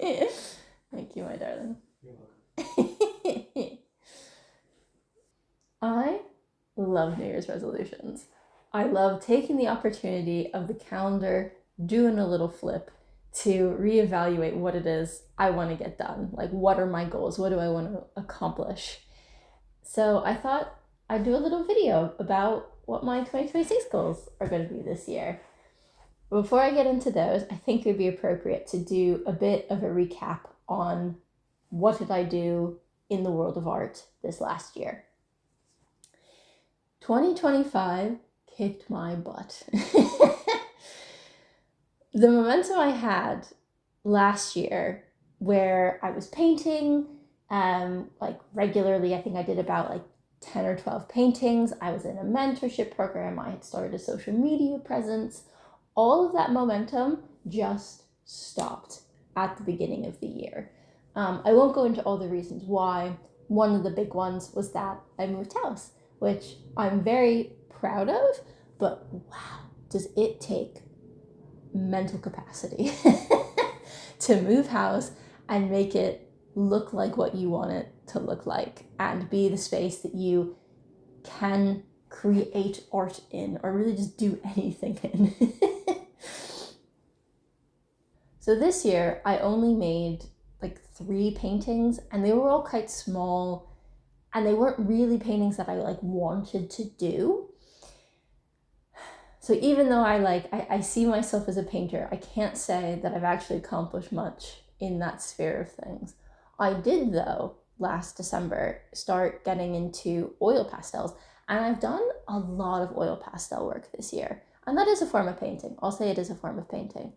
Thank you, my darling. You're welcome. I love New Year's resolutions. I love taking the opportunity of the calendar, doing a little flip to reevaluate what it is I want to get done. Like, what are my goals? What do I want to accomplish? So I thought I'd do a little video about what my 2026 goals are going to be this year. Before I get into those, I think it would be appropriate to do a bit of a recap on what did I do in the world of art this last year. 2025 kicked my butt. The momentum I had last year, where I was painting like regularly, I think I did about like 10 or 12 paintings. I was in a mentorship program. I had started a social media presence. All of that momentum just stopped at the beginning of the year. I won't go into all the reasons why. One of the big ones was that I moved house, which I'm very proud of, but wow, does it take mental capacity to move house and make it look like what you want it to look like and be the space that you can create art in or really just do anything in. So this year I only made like 3 paintings, and they were all quite small, and they weren't really paintings that I like wanted to do. So even though I see myself as a painter, I can't say that I've actually accomplished much in that sphere of things. I did, though, last December start getting into oil pastels, and I've done a lot of oil pastel work this year. And that is a form of painting. I'll say it is a form of painting.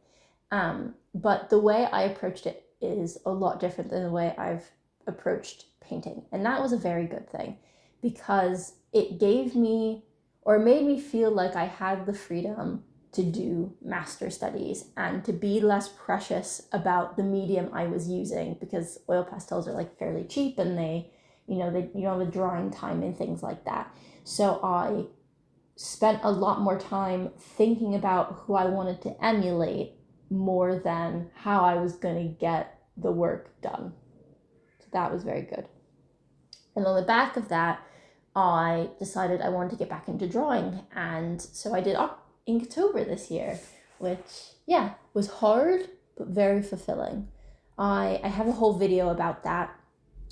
But the way I approached it is a lot different than the way I've approached painting. And that was a very good thing, because it gave me, or made me feel like I had the freedom to do master studies and to be less precious about the medium I was using, because oil pastels are like fairly cheap, and they have a drying time and things like that. So I spent a lot more time thinking about who I wanted to emulate more than how I was going to get the work done. So that was very good. And on the back of that, I decided I wanted to get back into drawing. And so I did Inktober this year, which, was hard, but very fulfilling. I have a whole video about that,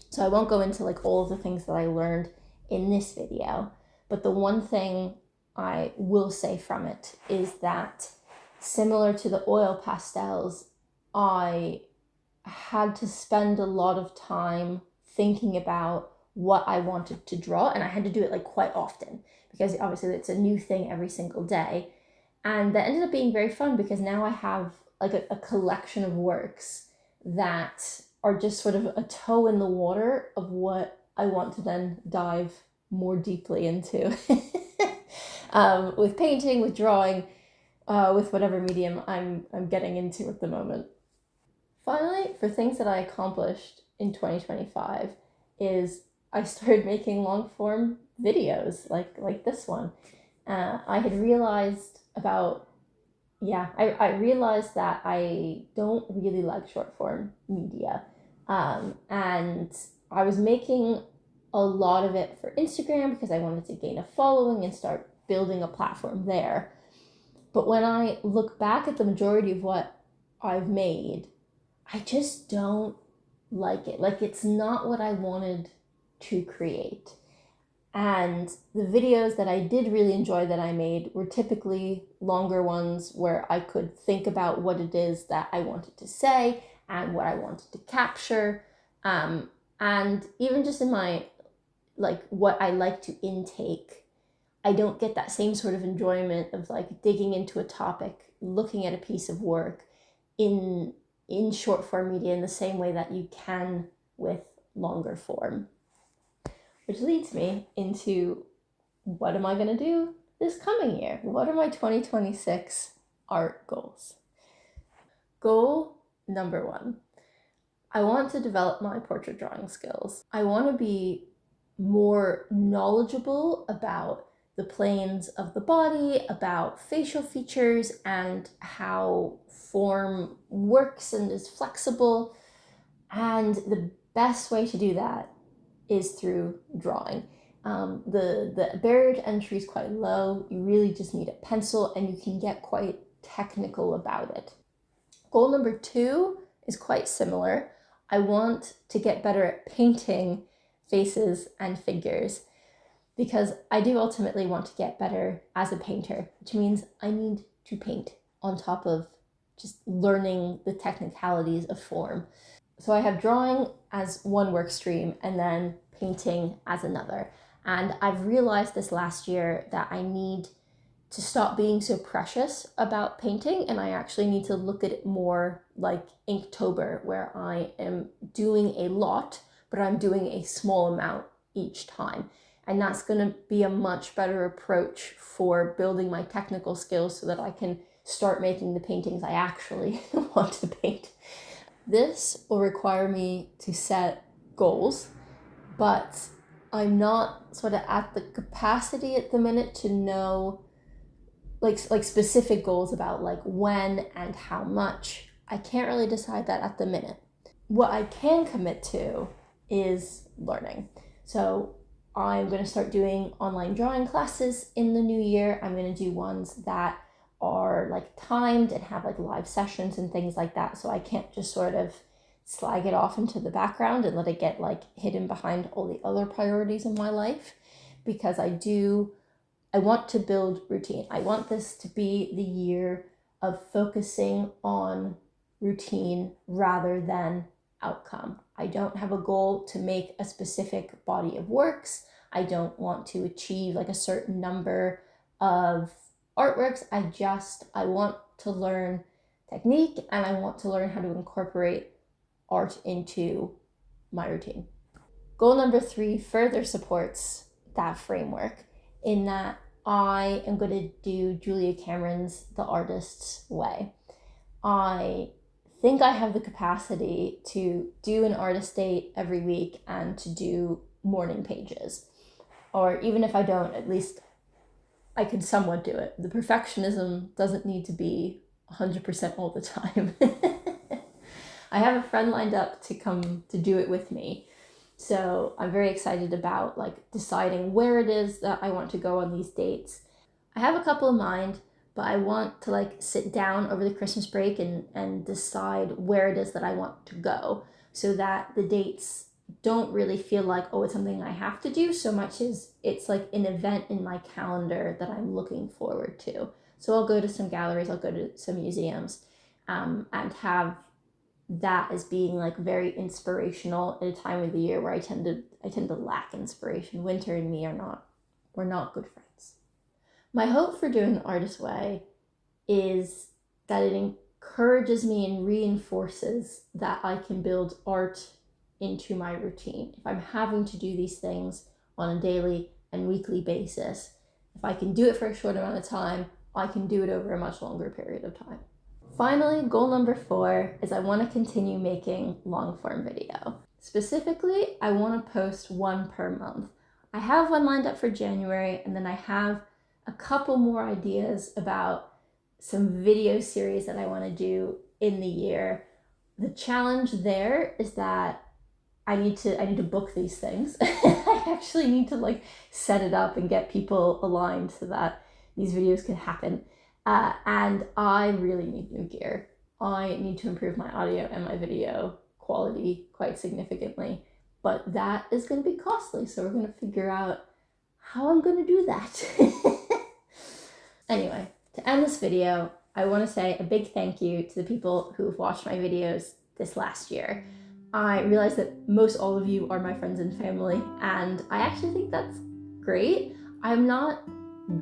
so I won't go into like all of the things that I learned in this video. But the one thing I will say from it is that, similar to the oil pastels, I had to spend a lot of time thinking about what I wanted to draw, and I had to do it like quite often, because obviously it's a new thing every single day. And that ended up being very fun, because now I have like a collection of works that are just sort of a toe in the water of what I want to then dive more deeply into. With painting, with drawing, with whatever medium I'm getting into at the moment. Finally, for things that I accomplished in 2025, is I started making long form videos like this one. I had realized I realized that I don't really like short form media. And I was making a lot of it for Instagram because I wanted to gain a following and start building a platform there. But when I look back at the majority of what I've made, I just don't like it. Like, it's not what I wanted to create. And the videos that I did really enjoy that I made were typically longer ones, where I could think about what it is that I wanted to say and what I wanted to capture. And even just in my, like, what I like to intake, I don't get that same sort of enjoyment of like digging into a topic, looking at a piece of work in short form media in the same way that you can with longer form. Which leads me into, what am I going to do this coming year? What are my 2026 art goals? Goal number 1, I want to develop my portrait drawing skills. I want to be more knowledgeable about the planes of the body, about facial features, and how form works and is flexible. And the best way to do that is through drawing. The barrier to entry is quite low. You really just need a pencil and you can get quite technical about it. Goal number 2 is quite similar. I want to get better at painting faces and figures because I do ultimately want to get better as a painter, which means I need to paint on top of just learning the technicalities of form. So I have drawing as one work stream and then painting as another. And I've realized this last year that I need to stop being so precious about painting, and I actually need to look at it more like Inktober, where I am doing a lot, but I'm doing a small amount each time. And that's going to be a much better approach for building my technical skills so that I can start making the paintings I actually want to paint. This will require me to set goals, but I'm not sort of at the capacity at the minute to know like specific goals about like when and how much. I can't really decide that at the minute. What I can commit to is learning. So I'm going to start doing online drawing classes in the new year. I'm going to do ones that are like timed and have like live sessions and things like that. So I can't just sort of slag it off into the background and let it get like hidden behind all the other priorities in my life, because I want to build routine. I want this to be the year of focusing on routine rather than outcome. I don't have a goal to make a specific body of works. I don't want to achieve like a certain number of artworks. I want to learn technique and I want to learn how to incorporate art into my routine. Goal number 3 further supports that framework in that I am going to do Julia Cameron's The Artist's Way. I think I have the capacity to do an artist date every week and to do morning pages. Or even if I don't, at least I can somewhat do it. The perfectionism doesn't need to be 100% all the time. I have a friend lined up to come to do it with me. So I'm very excited about like deciding where it is that I want to go on these dates. I have a couple in mind, but I want to like sit down over the Christmas break and decide where it is that I want to go so that the dates don't really feel like, oh, it's something I have to do so much as it's like an event in my calendar that I'm looking forward to. So I'll go to some galleries, I'll go to some museums, and have that as being like very inspirational at a time of the year where I tend to lack inspiration. Winter and me we're not good friends. My hope for doing the Artist's Way is that it encourages me and reinforces that I can build art into my routine. If I'm having to do these things on a daily and weekly basis, if I can do it for a short amount of time, I can do it over a much longer period of time. Finally, goal number 4 is I want to continue making long form video. Specifically, I want to post 1 per month. I have one lined up for January, and then I have a couple more ideas about some video series that I want to do in the year. The challenge there is that I need to book these things. I actually need to like set it up and get people aligned so that these videos can happen. And I really need new gear. I need to improve my audio and my video quality quite significantly, but that is going to be costly. So we're going to figure out how I'm going to do that. Anyway, to end this video, I want to say a big thank you to the people who have watched my videos this last year. I realize that most all of you are my friends and family, and I actually think that's great. I'm not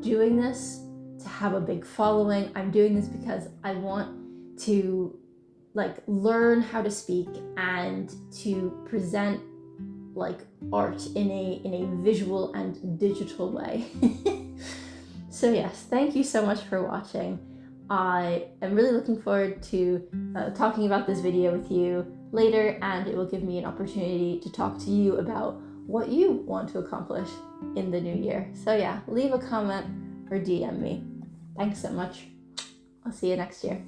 doing this to have a big following. I'm doing this because I want to like learn how to speak and to present like art in a visual and digital way. So yes, thank you so much for watching. I am really looking forward to talking about this video with you later, and it will give me an opportunity to talk to you about what you want to accomplish in the new year. So yeah, leave a comment or DM me. Thanks so much. I'll see you next year.